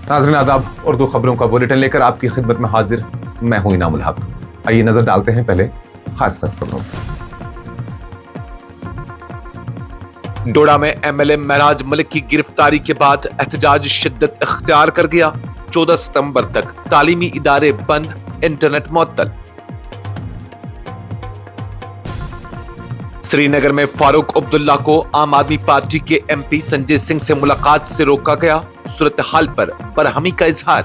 नाज़रीन आदाब, उर्दू खबरों का बुलेटिन लेकर आपकी खिदमत में हाजिर मैं हूं इनामुल हक। आइए नजर डालते हैं पहले खास खबरों। डोडा में एमएलए महराज मलिक की गिरफ्तारी के बाद एहतजाज शिद्दत इख्तियार कर गया। 14 सितंबर तक तालीमी इदारे बंद, इंटरनेट मुअत्तल। श्रीनगर में फारूक अब्दुल्ला को आम आदमी पार्टी के एमपी संजय सिंह से मुलाकात से रोका गया। सूरत हाल पर बरहमी का इजहार।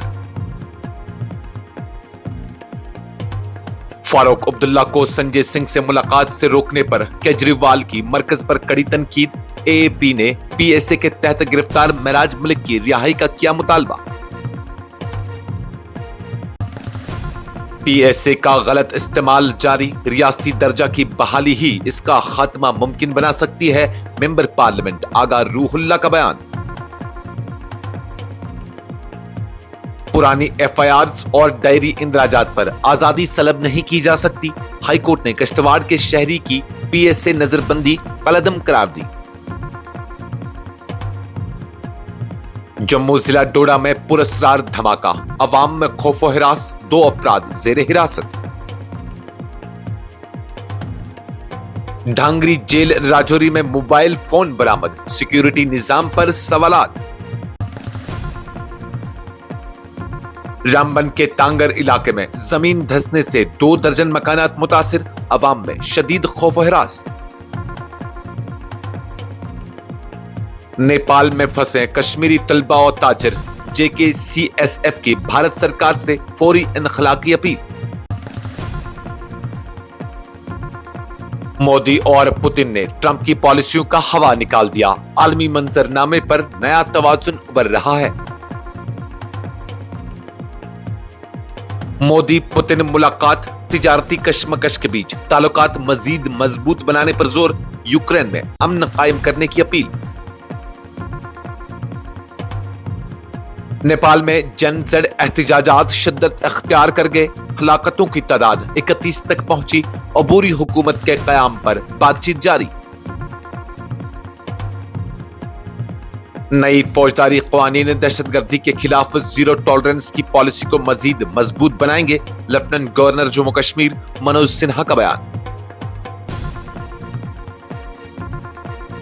फारूक अब्दुल्ला को संजय सिंह से मुलाकात से रोकने पर केजरीवाल की मरकज पर कड़ी तनकीद। एएपी ने पीएसए के तहत गिरफ्तार महराज मलिक की रिहाई का किया मुतालबा। पीएसए का गलत इस्तेमाल जारी, रियासती दर्जा की बहाली ही इसका खात्मा मुमकिन बना सकती है। मेंबर पार्लियामेंट आगा रूहुल्ला का बयान। पुरानी एफआईआर्स और डायरी इंदराजात पर आजादी सलब नहीं की जा सकती। हाईकोर्ट ने किश्तवाड़ के शहरी की पीएसए नजरबंदी कलअदम करार दी। जम्मू जिला डोडा में पुरस्कार धमाका, अवाम में खौफो हिरास, 2 अफराद जेरे हिरासत। ढांगरी जेल राजौरी में मोबाइल फोन बरामद, सिक्योरिटी निजाम पर सवालात। रामबन के टांगर इलाके में जमीन धंसने से 2 दर्जन मकानात मुतासिर, अवाम में शदीद खौफ व हिरास। नेपाल में फंसे कश्मीरी तलबा और ताजिर, जेकेसीएसएफ की भारत सरकार से फौरी इनखला की अपील। मोदी और पुतिन ने ट्रंप की पॉलिसियों का हवा निकाल दिया। आलमी मंजरनामे पर नया तवाजुन उभर रहा है। मोदी पुतिन मुलाकात, तिजारती कशमकश के बीच ताल्लुकात मजीद मजबूत बनाने पर जोर। यूक्रेन में अमन कायम करने की अपील। नेपाल में जनजड़ एहतजाजात शिद्दत अख्तियार कर गए। हलाकतों की तादाद 31 तक पहुंची। अबूरी हुकूमत के कयाम पर बातचीत जारी। नई फौजदारी क़वानीन दहशतगर्दी के खिलाफ जीरो टॉलरेंस की पॉलिसी को मजीद मजबूत बनाएंगे। लेफ्टिनेंट गवर्नर जम्मू कश्मीर मनोज सिन्हा का बयान।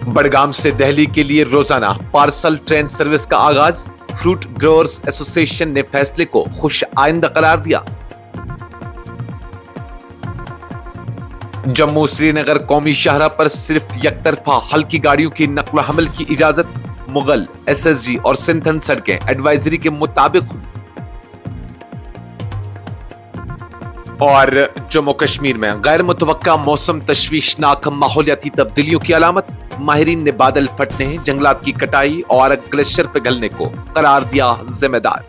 बड़गाम से दिल्ली के लिए रोजाना पार्सल ट्रेन सर्विस का आगाज। फ्रूट ग्रोअर्स एसोसिएशन ने फैसले को खुश आइंदा करार दिया। जम्मू श्रीनगर कौमी शाहरा पर सिर्फ यकतरफा हल्की गाड़ियों की नक्ल हमल की इजाजत। मुगल, एसएसजी और सिंथन सड़कें एडवाइजरी के मुताबिक। और जम्मू कश्मीर में गैर मुतवक्का मौसम तशवीशनाक माहौलियाती तब्दीलियों की अलामत। माहिरीन ने बादल फटने, जंगलात की कटाई और ग्लेशियर पिघलने को करार दिया जिम्मेदार।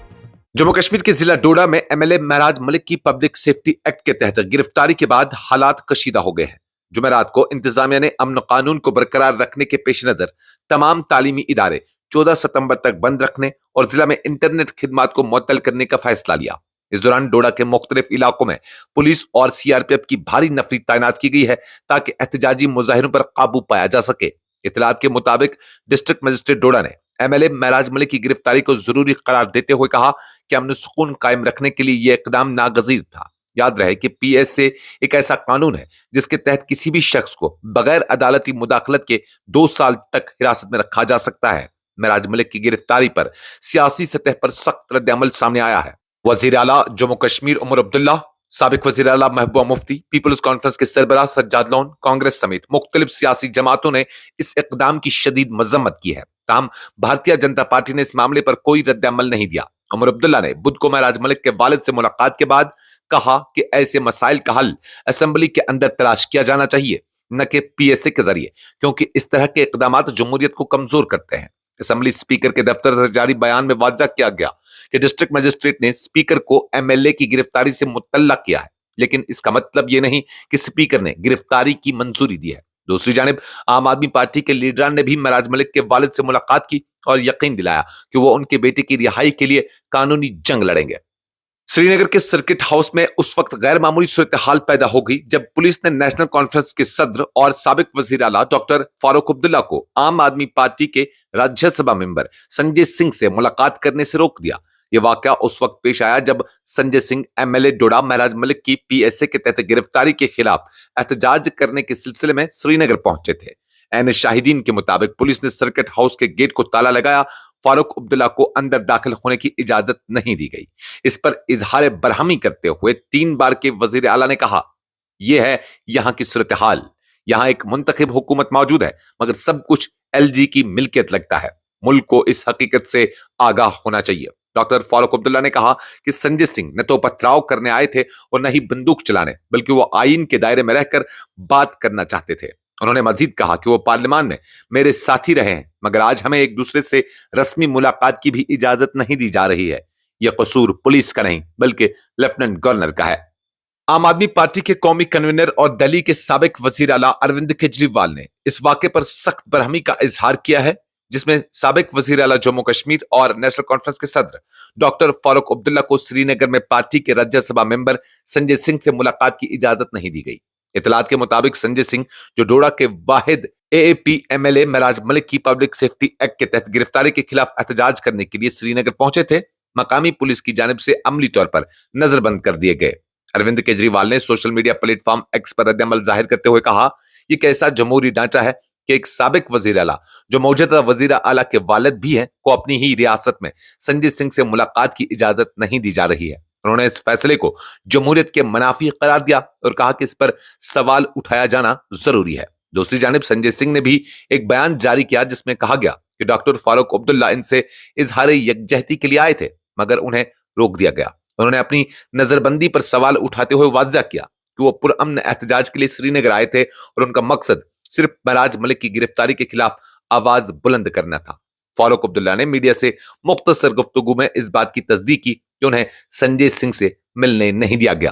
जम्मू कश्मीर के जिला डोडा में एमएलए महराज मलिक की पब्लिक सेफ्टी एक्ट के तहत गिरफ्तारी के बाद हालात कशीदा हो गए हैं। जुमेरात को इंतजामिया ने अमन कानून को बरकरार रखने के पेश नजर तमाम तालीमी इदारे 14 सितंबर तक बंद रखने और जिला में इंटरनेट खिदमात को मुअत्तल करने का फैसला लिया। इस दौरान डोडा के मुख्तलिफ इलाकों में पुलिस और सीआरपीएफ की भारी नफरी तैनात की गई है ताकि एहतजाजी मुजाहिरों पर काबू पाया जा सके। इतलात के मुताबिक डिस्ट्रिक्ट मजिस्ट्रेट डोडा ने एमएलए महराज मलिक की गिरफ्तारी को जरूरी करार देते हुए कहा कि अमन सुकून कायम रखने के लिए यह इकदाम नागजीर था। याद रहे कि पीएसए एक ऐसा कानून है जिसके तहत किसी भी शख्स को बगैर अदालती मुदाखलत के 2 साल तक हिरासत में रखा जा सकता है। महराज मलिक की गिरफ्तारी पर सियासी सतह पर सख्त रद्द-ए-अमल सामने आया है। वजीर आला जम्मू कश्मीर उमर अब्दुल्ला, साबिक वजीर आला महबूबा मुफ्ती, पीपल्स कॉन्फ्रेंस के सरबराह सज्जाद लोन, कांग्रेस समेत मुख्तलिफ सियासी जमातों ने इस इकदाम की शदीद मजम्मत की है। ताहम भारतीय जनता पार्टी ने इस मामले पर कोई रद्द-ए-अमल नहीं दिया। उमर अब्दुल्ला ने बुध को महराज मलिक के वालिद से मुलाकात के बाद कहा कि ऐसे मसाइल का हल असेंबली के अंदर तलाश किया जाना चाहिए, न कि पीएसए के जरिए, क्योंकि इस तरह के इकदामात जमहूरियत को कमजोर करते हैं। असेंबली स्पीकर के दफ्तर से जारी बयान में वाज़ा किया गया कि डिस्ट्रिक्ट मजिस्ट्रेट ने स्पीकर को एमएलए की गिरफ्तारी से मुतल्ला किया है, लेकिन इसका मतलब यह नहीं कि स्पीकर ने गिरफ्तारी की मंजूरी दी है। दूसरी जानिब आम आदमी पार्टी के लीडरान ने भी महराज मलिक के वालिद से मुलाकात की और यकीन दिलाया कि वो उनके बेटे की रिहाई के लिए कानूनी जंग लड़ेंगे। श्रीनगर के सर्किट हाउस में उस वक्त गैर मामूली सूरत हाल पैदा हो गई जब पुलिस ने नेशनल कॉन्फ्रेंस के सदर और साबिक वजीर आला डॉक्टर फारूक अब्दुल्ला को आम आदमी पार्टी के राज्यसभा मेंबर संजय सिंह से मुलाकात करने से रोक दिया। یہ واقعہ اس وقت پیش آیا جب سنجے سنگھ MLA ڈوڈا مہراج ملک کی PSA کے تحت گرفتاری کے خلاف احتجاج کرنے کے سلسلے میں سری نگر پہنچے تھے۔ عین شاہدین کے مطابق پولیس نے سرکٹ ہاؤس کے گیٹ کو تالا لگایا، فاروق عبداللہ کو اندر داخل ہونے کی اجازت نہیں دی گئی۔ اس پر اظہار برہمی کرتے ہوئے 3 بار کے وزیر اعلیٰ نے کہا، یہ ہے یہاں کی صورتحال، یہاں ایک منتخب حکومت موجود ہے مگر سب کچھ LG کی ملکیت لگتا ہے، ملک کو اس حقیقت سے آگاہ ہونا چاہیے۔ ڈاکٹر فاروق عبداللہ نے کہا کہ سنجے سنگھ نہ تو پتھراؤ کرنے آئے تھے اور نہ ہی بندوق چلانے، بلکہ وہ آئین کے دائرے میں رہ کر بات کرنا چاہتے تھے۔ انہوں نے مزید کہا کہ وہ پارلیمان میں میرے ساتھی رہے ہیں مگر آج ہمیں ایک دوسرے سے رسمی ملاقات کی بھی اجازت نہیں دی جا رہی ہے۔ یہ قصور پولیس کا نہیں بلکہ لیفٹیننٹ گورنر کا ہے۔ عام آدمی پارٹی کے قومی کنوینر اور دہلی کے سابق وزیر اعلیٰ اروند کیجریوال نے اس واقعے پر سخت برہمی کا اظہار کیا ہے جس میں سابق وزیر اعلیٰ جموں کشمیر اور نیشنل کانفرنس کے صدر ڈاکٹر فاروق عبداللہ کو سری نگر میں پارٹی کے راجیہ سبھا ممبر سنجے سنگھ سے ملاقات کی اجازت نہیں دی گئی۔ اطلاعات کے مطابق سنجے سنگھ جو ڈوڈا کے واحد AAP MLA مہراج ملک کی پبلک سیفٹی ایکٹ کے تحت گرفتاری کے خلاف احتجاج کرنے کے لیے سری نگر پہنچے تھے، مقامی پولیس کی جانب سے عملی طور پر نظر بند کر دیے گئے۔ اروند کیجریوال نے social media platform X پر رد عمل ظاہر کرتے ہوئے کہا، یہ کیسا جمہوری ڈھانچہ ہے کہ ایک سابق وزیر اعلیٰ جو موجودہ وزیر اعلیٰ کے والد بھی ہیں کو اپنی ہی ریاست میں سنجے سنگھ سے ملاقات کی اجازت نہیں دی جا رہی ہے۔ انہوں نے اس فیصلے کو جمہوریت کے منافی قرار دیا اور کہا کہ اس پر سوال اٹھایا جانا ضروری ہے۔ دوسری جانب سنجے سنگھ نے بھی ایک بیان جاری کیا جس میں کہا گیا کہ ڈاکٹر فاروق عبداللہ ان سے اظہار یکجہتی کے لیے آئے تھے مگر انہیں روک دیا گیا۔ انہوں نے اپنی نظر بندی پر سوال اٹھاتے ہوئے واضح کیا کہ وہ پرامن احتجاج کے لیے سری نگر آئے تھے اور ان کا مقصد صرف مہراج ملک کی گرفتاری کے خلاف آواز بلند کرنا تھا۔ فاروق عبداللہ نے میڈیا سے مختصر گفتگو میں اس بات کی تصدیق کی کہ انہیں سنجے سنگھ سے ملنے نہیں دیا گیا۔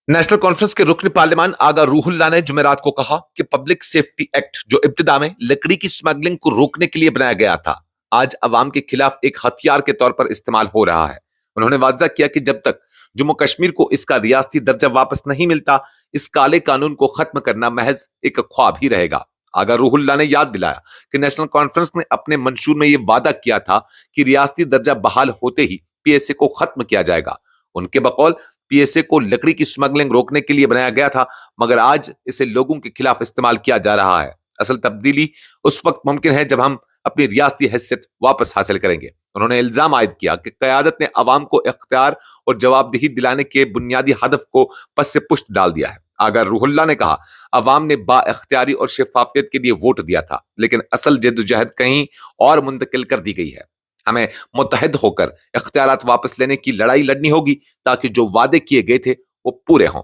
نیشنل کانفرنس کے رکن پارلیمان آغا روح اللہ نے جمعرات کو کہا کہ پبلک سیفٹی ایکٹ جو ابتدا میں لکڑی کی سمگلنگ کو روکنے کے لیے بنایا گیا تھا، آج عوام کے خلاف ایک ہتھیار کے طور پر استعمال ہو رہا ہے۔ انہوں نے واضح کیا کہ جب تک جموں کشمیر کو اس کا ریاستی درجہ واپس نہیں ملتا، اس کالے قانون کو ختم کرنا محض ایک خواب ہی رہے گا۔ آغا روح اللہ نے یاد دلایا کہ نیشنل کانفرنس نے اپنے منشور میں یہ وعدہ کیا تھا کہ ریاستی درجہ بحال ہوتے ہی PSA کو ختم کیا جائے گا۔ ان کے بقول PSA کو لکڑی کی سمگلنگ روکنے کے لیے بنایا گیا تھا مگر آج اسے لوگوں کے خلاف استعمال کیا جا رہا ہے۔ اصل تبدیلی اس وقت ممکن ہے جب ہم اپنی ریاستی حیثیت واپس حاصل کریں گے۔ انہوں نے الزام عائد کیا کہ قیادت نے عوام کو اختیار اور جواب دہی دلانے کے بنیادی ہدف کو پس سے پشت ڈال دیا ہے۔ آغا روح اللہ نے کہا، عوام نے با اختیاری اور شفافیت کے لیے ووٹ دیا تھا لیکن اصل جدوجہد کہیں اور منتقل کر دی گئی ہے۔ ہمیں متحد ہو کر اختیارات واپس لینے کی لڑائی لڑنی ہوگی تاکہ جو وعدے کیے گئے تھے وہ پورے ہوں۔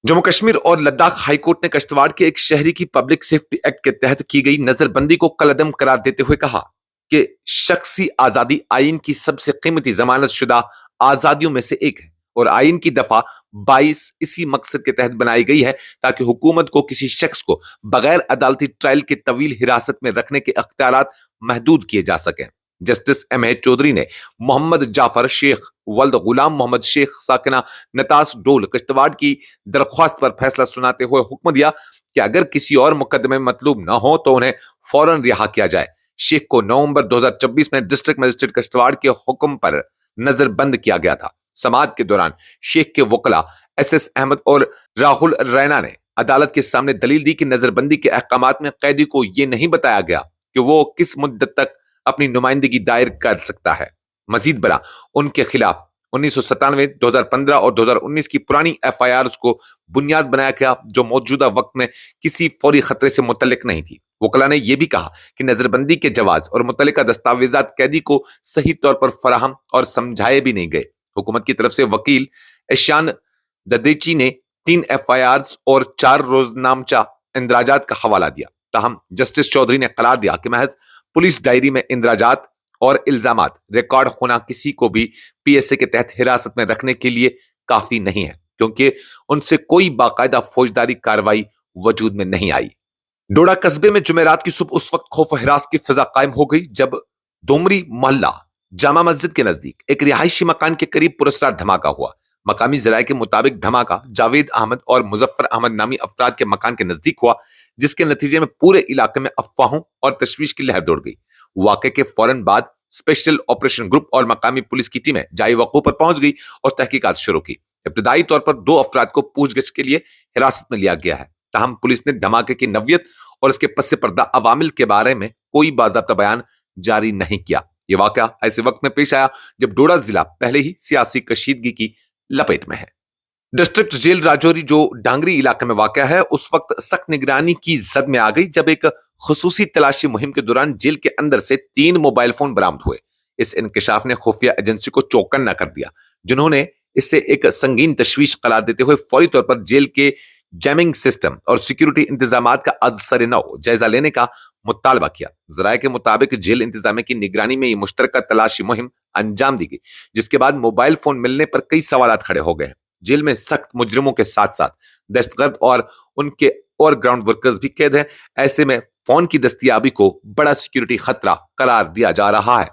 جموں کشمیر اور لداخ ہائی کورٹ نے کشتواڑ کے ایک شہری کی پبلک سیفٹی ایکٹ کے تحت کی گئی نظر بندی کو کالعدم قرار دیتے ہوئے کہا کہ شخصی آزادی آئین کی سب سے قیمتی ضمانت شدہ آزادیوں میں سے ایک ہے اور آئین کی دفعہ 22 اسی مقصد کے تحت بنائی گئی ہے تاکہ حکومت کو کسی شخص کو بغیر عدالتی ٹرائل کے طویل حراست میں رکھنے کے اختیارات محدود کیے جا سکیں۔ Justice M.A. چودھری نے محمد جعفر شیخ ولد غلام محمد شیخ ساکنہ نتاس ڈول کشتواڑ کی درخواست پر فیصلہ سناتے ہوئے حکم دیا کہ اگر کسی اور مقدمے میں مطلوب نہ ہو تو انہیں فوراً رہا کیا جائے۔ شیخ کو نومبر 2024 میں ڈسٹرکٹ مجسٹریٹ کشتواڑ کے حکم پر نظر بند کیا گیا تھا۔ سماعت کے دوران شیخ کے وکلاء SS احمد اور راہل رینا نے عدالت کے سامنے دلیل دی کہ نظر بندی کے احکامات میں قیدی کو یہ نہیں بتایا گیا کہ وہ کس مدت تک اپنی نمائندگی دائر کر سکتا ہے۔ مزید برآں ان کے خلاف 1997، 2015 اور 2019 کی پرانی FIRs کو بنیاد بنایا گیا جو موجودہ وقت میں کسی فوری خطرے سے متعلق نہیں تھی۔ وکلاء نے یہ بھی کہا کہ نظر بندی کے جواز اور متعلقہ دستاویزات قیدی کو صحیح طور پر فراہم اور سمجھائے بھی نہیں گئے۔ حکومت کی طرف سے وکیل ایشان ددیچی نے 3 FIRs اور 4 روزنامچہ اندراجات کا حوالہ دیا۔ تاہم جسٹس چودھری نے قرار دیا کہ محض پولیس ڈائری میں اندراجات اور الزامات ریکارڈ ہونا کسی کو بھی PSA کے تحت حراست میں رکھنے کے لیے کافی نہیں ہے کیونکہ ان سے کوئی باقاعدہ فوجداری کارروائی وجود میں نہیں آئی۔ ڈوڈا قصبے میں جمعرات کی صبح اس وقت خوف و ہراس کی فضا قائم ہو گئی جب دومری محلہ جامع مسجد کے نزدیک ایک رہائشی مکان کے قریب پراسرار دھماکہ ہوا۔ مقامی ذرائع کے مطابق دھماکہ جاوید احمد اور مظفر احمد نامی افراد کے مکان کے نزدیک ہوا جس کے نتیجے میں پورے علاقے میں افواہوں اور تشویش کی لہر دوڑ گئی۔ واقعے کے فوراً بعد स्पेशल ऑपरेशन ग्रुप और मकामी पुलिस की टीमें जाई वक़ू पर पहुंच गई और तहकीकात शुरू की। इब्तदाई तौर पर 2 अफराद को पूछगछ के लिए हिरासत में लिया गया है। ताहम पुलिस ने धमाके की नव्यत और इसके पस पर्दा अवामिल के बारे में कोई बाज़ाब्ता बयान जारी नहीं किया। यह वाकया ऐसे वक्त में पेश आया जब डोडा जिला पहले ही सियासी कशीदगी की लपेट में है। डिस्ट्रिक्ट जेल राजौरी जो डांगरी इलाके में वाक़या है, उस वक्त सख्त निगरानी की जद में आ गई जब एक खुसूसी तलाशी मुहिम के दौरान जेल के अंदर से 3 मोबाइल फोन बरामद हुए। इस इंकशाफ ने खुफिया एजेंसी को चौकन्ना कर दिया, जिन्होंने इसे एक संगीन तशवीश करार देते हुए फौरी तौर पर जेल के जैमिंग सिस्टम और सिक्योरिटी इंतजामात का अज़सर नौ जायजा लेने का मुतालबा किया। जराये के मुताबिक जेल इंतजामिया की निगरानी में ये मुश्तरका तलाशी मुहिम अंजाम दी गई, जिसके बाद मोबाइल फोन मिलने पर कई सवालात खड़े हो गए हैं। जेल में सख्त मुजरिमों के साथ साथ दहशतगर्द और उनके और ग्राउंड वर्कर्स भी कैद हैं। ऐसे में फोन की दस्तयाबी को बड़ा सिक्योरिटी खतरा करार दिया जा रहा है।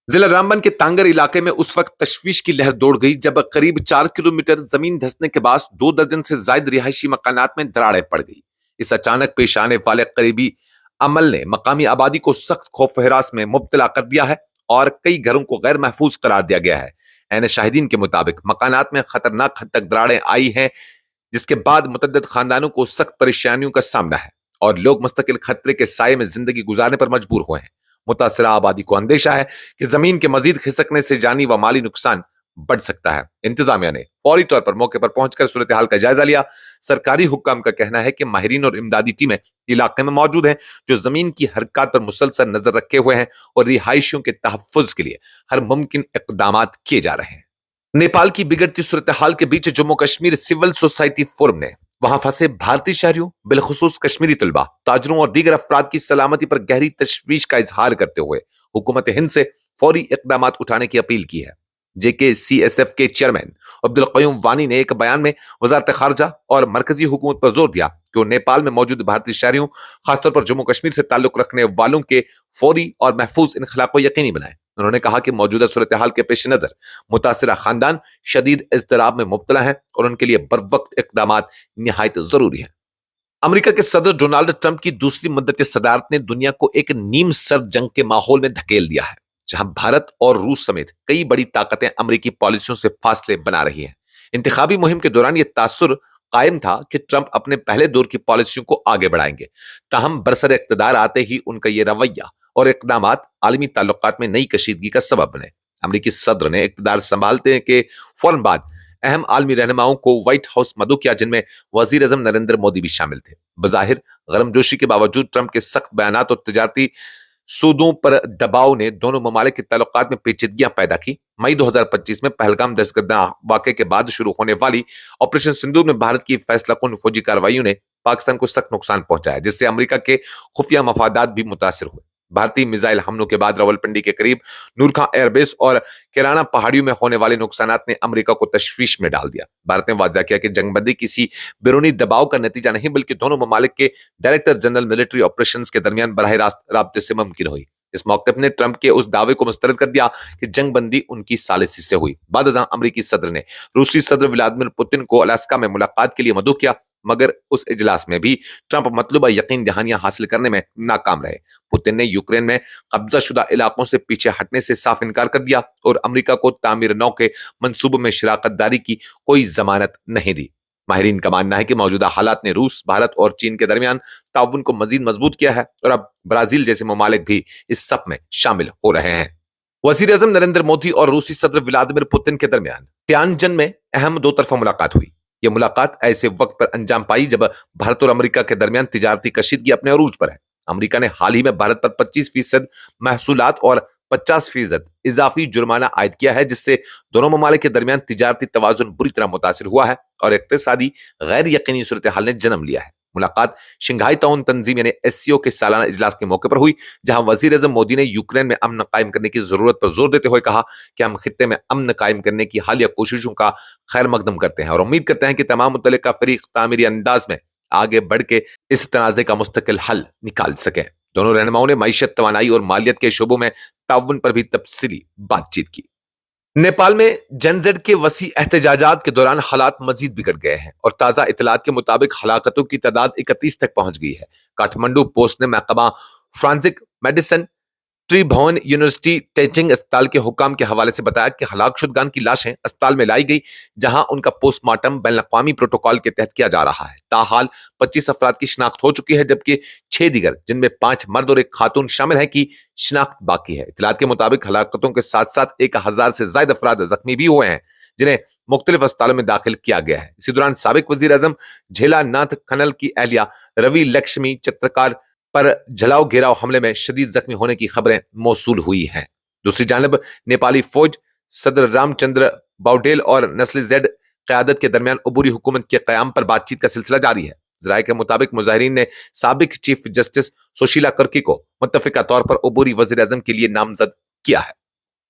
जिला रामबन के तांगर इलाके में उस वक्त तशवीश की लहर दौड़ गई जब करीब 4 किलोमीटर जमीन धंसने के बाद 2 दर्जन से ज्यादा रिहायशी मकानात में दरारें पड़ गई। इस अचानक पेश आने वाले करीबी अमल ने मकामी आबादी को सख्त खौफ हरास में मुब्तला कर दिया है और कई घरों को गैर महफूज करार दिया गया है। ऐन शाहिदीन के मुताबिक मकानात में खतरनाक हद तक दरारें आई हैं, जिसके बाद मुतअद्दिद खानदानों को सख्त परेशानियों का सामना है और लोग मुस्तकिल खतरे के साये में जिंदगी गुजारने पर मजबूर हुए हैं। मुतासिरा आबादी को अंदेशा है कि जमीन के मजीद खिसकने से जानी व माली नुकसान बढ़ सकता है। इंतजामिया ने फौरी तौर पर मौके पर पहुंचकर सूरत हाल का जायजा लिया। सरकारी हुक्काम का कहना है कि माहिरीन और इमदादी टीमें इलाके में मौजूद हैं, जो जमीन की हरकत पर मुसलसल नजर रखे हुए हैं और रिहायशियों के तहफ्फुज के लिए हर मुमकिन इक़दामात किए जा रहे हैं। नेपाल की बिगड़ती सूरत हाल के बीच Jammu Kashmir civil society forum ने वहां फंसे भारतीय शहरियों, बिलखुसूस कश्मीरी तलबा, ताजरों और दीगर अफराद की सलामती पर गहरी तशवीश का इजहार करते हुए हुकूमत हिंद से फौरी इक़दामात उठाने की अपील की है। JKCSF के चेयरमैन अब्दुल क़य्यूम वानी ने एक बयान में वज़ारत ख़ारजा और मरकजी हुकूमत पर जोर दिया कि वो नेपाल में मौजूद भारतीय शहरियों, खासतौर पर जम्मू कश्मीर से ताल्लुक रखने वालों के फौरी और महफूज इनखला को यकीनी बनाएं। उन्होंने कहा कि मौजूदा सूरत हाल के पेश नजर मुतासिरा खानदान शदीद इज़्तिराब में मुब्तला है और उनके लिए बरवक्त इक़दामात निहायत जरूरी है। अमेरिका के सदर डोनाल्ड ट्रंप की दूसरी मुद्दत सदारत ने दुनिया को एक नीम सर्द जंग के माहौल में धकेल दिया है, जहां भारत और रूस समेत कई बड़ी ताकतें अमेरिकी पॉलिसियों से फासले बना रही हैं। इंतखाबी मुहिम के दौरान यह तासुर कायम था कि ट्रंप अपने पहले दौर की पॉलिसियों को आगे बढ़ाएंगे। ताहम बरसर इक़्तिदार आते ही उनका यह रवैया और इक़दामात आलमी ताल्लुकात में नई कशीदगी का सबब बने। अमेरिकी सदर ने इक़्तिदार संभालने के फौरन बाद अहम आलमी रहनुमाओं को व्हाइट हाउस मदऊ किया, जिनमें वजीर आज़म नरेंद्र मोदी भी शामिल थे। बज़ाहिर गर्मजोशी के बावजूद ट्रंप के सख्त बयानात और तिजारती सूदों पर दबाव ने दोनों ममालिक के ताल्लुकात में पेचीदगियां पैदा की। मई 2025 में पहलगाम दहशतगर्द वाक़े के बाद शुरू होने वाली ऑपरेशन सिंदूर में भारत की फैसलाकुन फौजी कार्रवाइयों ने पाकिस्तान को सख्त नुकसान पहुंचाया, जिससे अमेरिका के खुफिया मफादात भी मुतासिर हुए। भारतीय मिसाइल हमलों के बाद रावलपिंडी के करीब नूरखां एयरबेस और केराना पहाड़ियों में होने वाले नुकसानात ने अमेरिका को तशवीश में डाल दिया। भारत ने वाज़ा किया कि जंगबंदी किसी बैरूनी दबाव का नतीजा नहीं, बल्कि दोनों ममालिक के डायरेक्टर जनरल मिलिट्री ऑपरेशंस के दरमियान बराह रास्त राब्ते से मुमकिन हुई। इस मौके पर ने ट्रंप के उस दावे को मुस्तरद कर दिया कि जंगबंदी उनकी सालिसी से हुई। बाद अज़ां अमेरिकी सदर ने रूसी सदर व्लादिमीर पुतिन को अलास्का में मुलाकात के लिए मदऊ किया, मगर उस इजलास में भी ट्रंप मतलूबा यकीन दहानियां हासिल करने में नाकाम रहे। पुतिन ने यूक्रेन में कब्जा शुदा इलाकों से पीछे हटने से साफ इनकार कर दिया और अमेरिका को तामीर नौ के मंसूबों में शराकत दारी की कोई जमानत नहीं दी। माहिरीन का मानना है कि मौजूदा हालात ने रूस, भारत और चीन के दरमियान ताउन को मजीद मजबूत किया है और अब ब्राजील जैसे ममालिक भी इस सब में शामिल हो रहे हैं। वजीर आज़म नरेंद्र मोदी और रूसी सदर व्लादिमीर पुतिन के दरमियान तियानजन में अहम दो तरफा मुलाकात हुई। यह मुलाकात ऐसे वक्त पर अंजाम पाई जब भारत और अमेरिका के दरमियान तिजारती कशीदगी अपने अरूज पर है। अमेरिका ने हाल ही में भारत पर 25% महसूलात और 50% इजाफी जुर्माना आयद किया है, जिससे दोनों ममालिक के दरमियान तिजारती तवाजुन बुरी तरह मुतासिर हुआ है और इक्तिसादी गैर यकीनी सूरत हाल ने जन्म लिया है। मुलाकात शंघाई ताउन तंजीम यानी SCO के सालाना इजलास के मौके पर हुई, जहां वजीर आज़म मोदी ने यूक्रेन में अमन कायम करने की जरूरत पर जोर देते हुए कहा कि हम खित्ते में अमन कायम करने की हालिया कोशिशों का खैर मकदम करते हैं और उम्मीद करते हैं कि तमाम मुतल्लिका फरीक तामीरी अंदाज में आगे बढ़ के इस तनाज़े का मुस्तकिल हल निकाल सकें। दोनों रहनुमाओं ने मईशत, तवानाई और मालियत के शोबों में ताउन पर भी तफसीली बातचीत की। नेपाल में जनजेड के वसी एहतजाजात के दौरान हालात मजीद बिगड़ गए हैं और ताज़ा इतलात के मुताबिक हलाकतों की तादाद 31 तक पहुंच गई है। काठमांडू पोस्ट ने महकमा फ्रांसिक मेडिसिन त्रिभुवन यूनिवर्सिटी टीचिंग अस्पताल के हुकाम के हवाले से बताया कि हलाक शुदगान की लाशें अस्पताल में लाई गई, जहां उनका पोस्टमार्टम बैनुल-अक़वामी प्रोटोकॉल के तहत किया जा रहा है। ताहाल 25 अफराद की शिनाख्त हो चुकी है, जबकि 6 दीगर जिनमें 5 मर्द और 1 खातून शामिल है की शिनाख्त बाकी है। इत्तलात के मुताबिक हलाकतों के साथ साथ 1000 से ज्यादा अफराद जख्मी भी हुए हैं, जिन्हें मुख्तलिफ अस्पतालों में दाखिल किया गया है। इसी दौरान साबिक वजीर आजम झेला नाथ खनल की अहलिया रवि लक्ष्मी चित्रकार पर जलाओ घेराव हमले में शदीद जख्मी होने की खबरें मौसूल हुई हैं। दूसरी जानब नेपाली फौज सदर रामचंद्र बाउडेल और नस्ल जेड क़यादत के दरमियान अबूरी हुकूमत के क़याम पर बातचीत का सिलसिला जारी है। ज़राए के मुताबिक मुजाहिरीन ने साबिक चीफ जस्टिस सुशीला कर्की को मुत्तफ़िका तौर पर अबूरी वज़ीर आज़म के लिए नामजद किया है।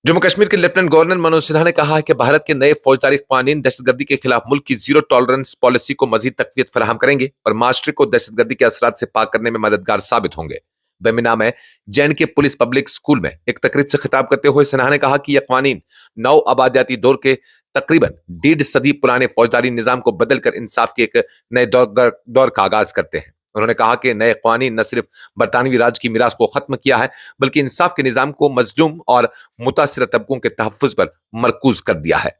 जम्मू कश्मीर के लेफ्टिनेंट गवर्नर मनोज सिन्हा ने कहा है कि भारत के नए फौजदारी कानून दहशतगर्दी के खिलाफ मुल्क की जीरो टॉलरेंस पॉलिसी को मजीद तक़वियत फराहम करेंगे और माशरे को दहशतगर्दी के असरात से पाक करने में मददगार साबित होंगे। बेमिना में JNK पुलिस पब्लिक स्कूल में एक तकरीब से खिताब करते हुए सिन्हा ने कहा कि यह कानून नौ आबादियाती दौर के तकरीबन 1.5 सदी पुराने फौजदारी निजाम को बदलकर इंसाफ के एक नए दौर का आगाज करते हैं। उन्होंने कहा कि नए कानून न सिर्फ बरतानवी राज की मीरास को खत्म किया है, बल्कि इंसाफ के निजाम को मजलूम और मुतासिर तबकों के तहफ़्फ़ुज़ पर मरकूज कर दिया है।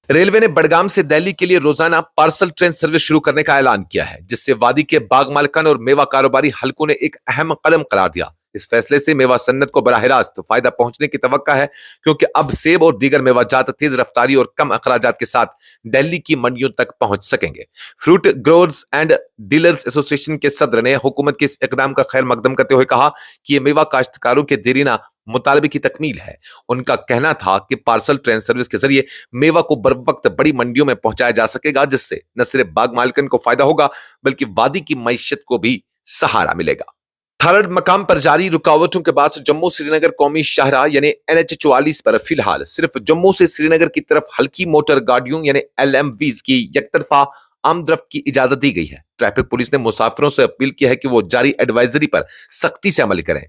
रेलवे ने बडगाम से दिल्ली के लिए रोजाना पार्सल ट्रेन सर्विस शुरू करने का ऐलान किया है, जिससे वादी के बाग मालिकान और मेवा कारोबारी हलकों ने एक अहम कदम करार दिया। इस फैसले से मेवा सन्नत को बराह रास्त फायदा पहुंचने की तवक्का है, क्योंकि अब सेब और दीगर मेवाजात तेज रफ्तारी और कम अखराजात के साथ दिल्ली की मंडियों तक पहुंच सकेंगे। Fruit growers and dealers association के सदर ने हुकूमत के इस इकदाम का खैर मकदम करते हुए कहा कि यह मेवा काश्तकारों के देरीना मुतालबे की तकमील है। उनका कहना था कि पार्सल ट्रेन सर्विस के जरिए मेवा को बर वक्त बड़ी मंडियों में पहुंचाया जा सकेगा, जिससे न सिर्फ बाग मालिकन को फायदा होगा, बल्कि वादी की मईशत को भी सहारा मिलेगा। थर्ड मकाम पर जारी रुकावटों के बाद जम्मू श्रीनगर कौमी शाहराह यानी NH 44 पर फिलहाल सिर्फ जम्मू से श्रीनगर की तरफ हल्की मोटर गाड़ियों यानी LMVs की यकतरफा आमदरफ्त की इजाजत दी गई है। ट्रैफिक पुलिस ने मुसाफिरों से अपील की है कि वो जारी एडवाइजरी पर सख्ती से अमल करें,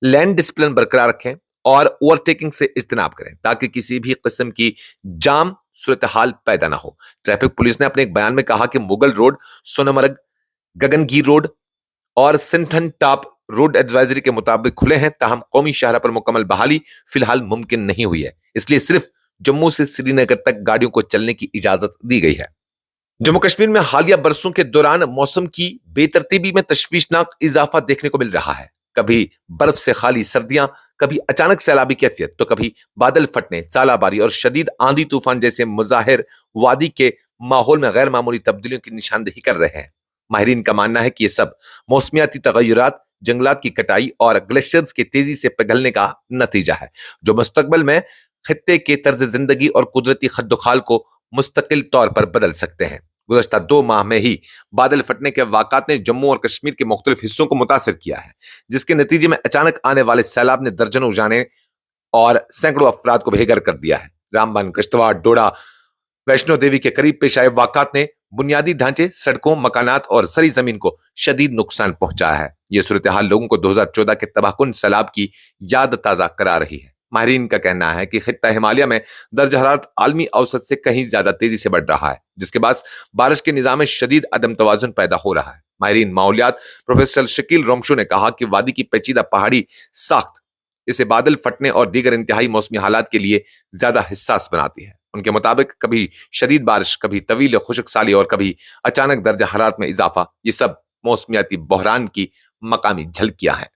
लैंड डिसिप्लिन बरकरार रखें और ओवरटेकिंग से इज्तनाब करें, ताकि किसी भी किस्म की जाम सूरत हाल पैदा ना हो। ट्रैफिक पुलिस ने अपने एक बयान में कहा कि मुगल रोड, सोनमर्ग, गगनगीर रोड और सिंथन टॉप रोड एडवाइजरी के मुताबिक खुले हैं, ताहम कौमी शाहराह पर मुकम्मल बहाली फिलहाल मुमकिन नहीं हुई है, इसलिए सिर्फ जम्मू से श्रीनगर तक गाड़ियों को चलने की इजाजत दी गई है। जम्मू कश्मीर में हालिया बरसों के दौरान मौसम की बेतरतीबी में तशवीशनाक इजाफा देखने को मिल रहा है। कभी बर्फ से खाली सर्दियां, कभी अचानक सैलाबी कैफियत, तो कभी बादल फटने, चालाबारी और शदीद आंधी तूफान जैसे मुजाहिर वादी के माहौल में गैर मामूली तब्दीलियों की निशानदेही कर रहे हैं। माहिरीन का मानना है कि ये सब मौसमियाती तगय्युरात, जंगलात की कटाई और ग्लेशियर्स के तेजी से पिघलने का नतीजा है, जो मुस्तकबिल में खित्ते के तर्ज जिंदगी और कुदरती खद्दोखाल को मुस्तकिल तौर पर बदल सकते हैं। गुज़श्ता 2 माह में ही बादल फटने के वाक़ात ने जम्मू और कश्मीर के मुख्तलिफ हिस्सों को मुतासिर किया है, जिसके नतीजे में अचानक आने वाले सैलाब ने दर्जनों जाने और सैकड़ों अफराद को बेघर कर दिया है। रामबन, किश्तवाड़, डोडा, वैष्णो देवी के करीब पेश आए वाक़ात ने बुनियादी ढांचे, सड़कों, मकानात और सरी जमीन को शदीद नुकसान पहुंचाया है। यह सूरत हाल लोगों को 2014 के तबाहकुन सैलाब की याद ताज़ा करा रही है। माहिरीन का कहना है कि खित्ता हिमालय में दर्ज हरारत आलमी औसत से कहीं ज्यादा तेजी से बढ़ रहा है, जिसके बाद बारिश के निजाम में शदीद अदम तवाजुन पैदा हो रहा है। माहिरीन माहौलियात प्रोफेसर शकील रोमशो ने कहा कि वादी की पेचीदा पहाड़ी साख्त इसे बादल फटने और दीगर इंतहाई मौसमी हालात के लिए ज्यादा हिस्सास बनाती है। उनके मुताबिक कभी शदीद बारिश, कभी तवील खुश्क साली और कभी अचानक दर्जा हरारत में इजाफा, ये सब मौसमियाती बहरान की मकामी झलकियां हैं।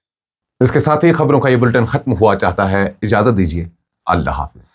इसके साथ ही खबरों का ये बुलेटिन खत्म हुआ चाहता है। इजाजत दीजिए। अल्लाह हाफिज।